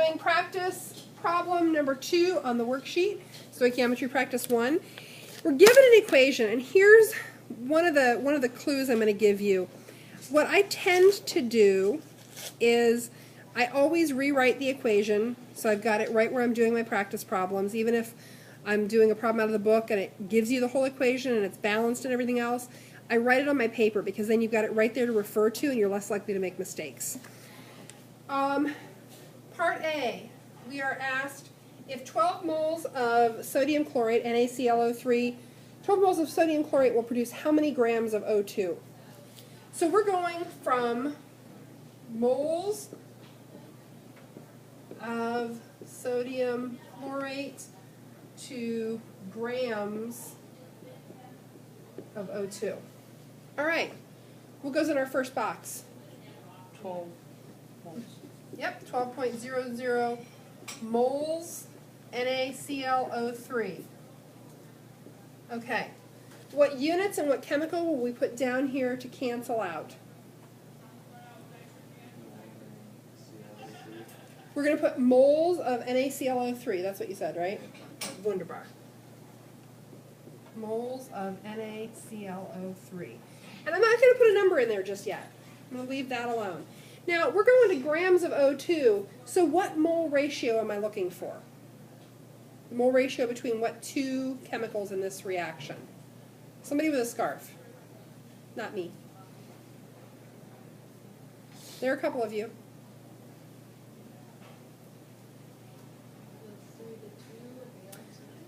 doing practice problem number 2 on the worksheet, stoichiometry practice 1. We're given an equation, and here's one of the clues I'm going to give you. What I tend to do is I always rewrite the equation, so I've got it right where I'm doing my practice problems, even if I'm doing a problem out of the book and it gives you the whole equation and it's balanced and everything else. I write it on my paper because then you've got it right there to refer to and you're less likely to make mistakes. Part A, we are asked if 12 moles of sodium chlorate, NaClO3, 12 moles of sodium chlorate will produce how many grams of O2? So we're going from moles of sodium chlorate to grams of O2. All right, what goes in our first box? 12 moles. Yep, 12.00 moles NaClO3. Okay, what units and what chemical will we put down here to cancel out? We're going to put moles of NaClO3. That's what you said, right? Wunderbar. Moles of NaClO3. And I'm not going to put a number in there just yet. I'm going to leave that alone. Now, we're going to grams of O2, so what mole ratio am I looking for? The mole ratio between what two chemicals in this reaction? Somebody with a scarf. Not me. There are a couple of you.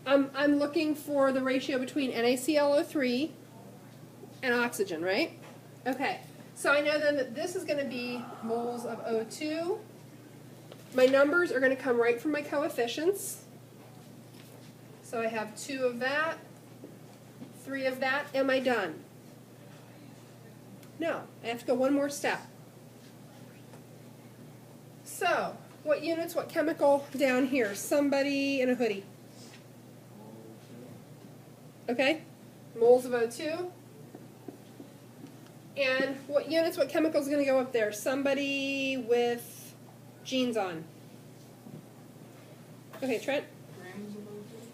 I'm looking for the ratio between NaClO3 and oxygen, right? Okay, so I know then that this is going to be moles of O2. My numbers are going to come right from my coefficients. So I have 2 of that, 3 of that. Am I done? No, I have to go one more step. So, what units, what chemical down here? Somebody in a hoodie. Okay, moles of O2. And what units, what chemical is going to go up there? Somebody with jeans on. Okay, Trent?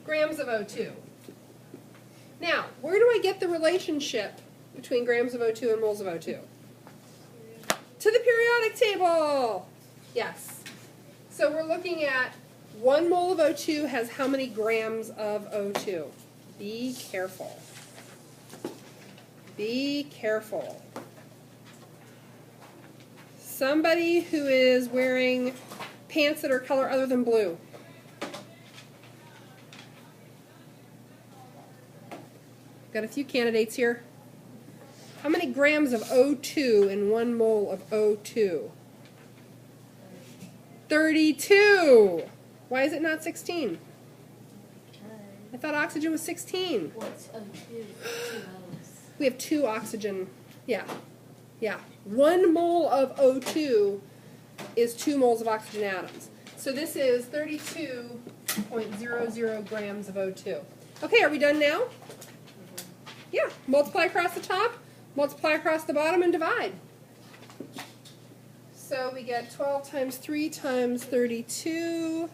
Grams of O2. Now, where do I get the relationship between grams of O2 and moles of O2? To the periodic table! Yes. So we're looking at 1 mole of O2 has how many grams of O2? Be careful. Be careful. Somebody who is wearing pants that are color other than blue. Got a few candidates here. How many grams of O2 in 1 mole of O2? 32. Why is it not 16? I thought oxygen was 16. What's O2? 2 O's. We have 2 oxygen. Yeah. 1 mole of O2 is 2 moles of oxygen atoms. So this is 32.00 grams of O2. Okay, are we done now? Yeah. Multiply across the top, multiply across the bottom, and divide. So we get 12 times 3 times 32.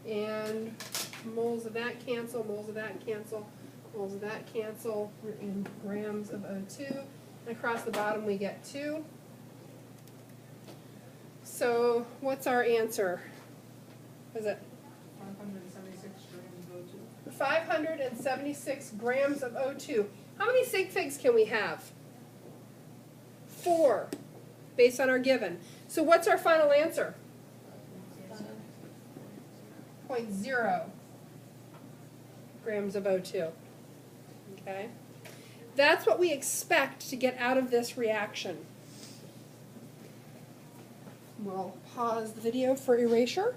And moles of that cancel, moles of that cancel, moles of that cancel. We're in grams of O2. And across the bottom we get 2. So what's our answer? What is it? 576 grams of O2. 576 grams of O2. How many sig figs can we have? 4, based on our given. So what's our final answer? 0.0 grams of O2. Okay? That's what we expect to get out of this reaction. We'll pause the video for erasure.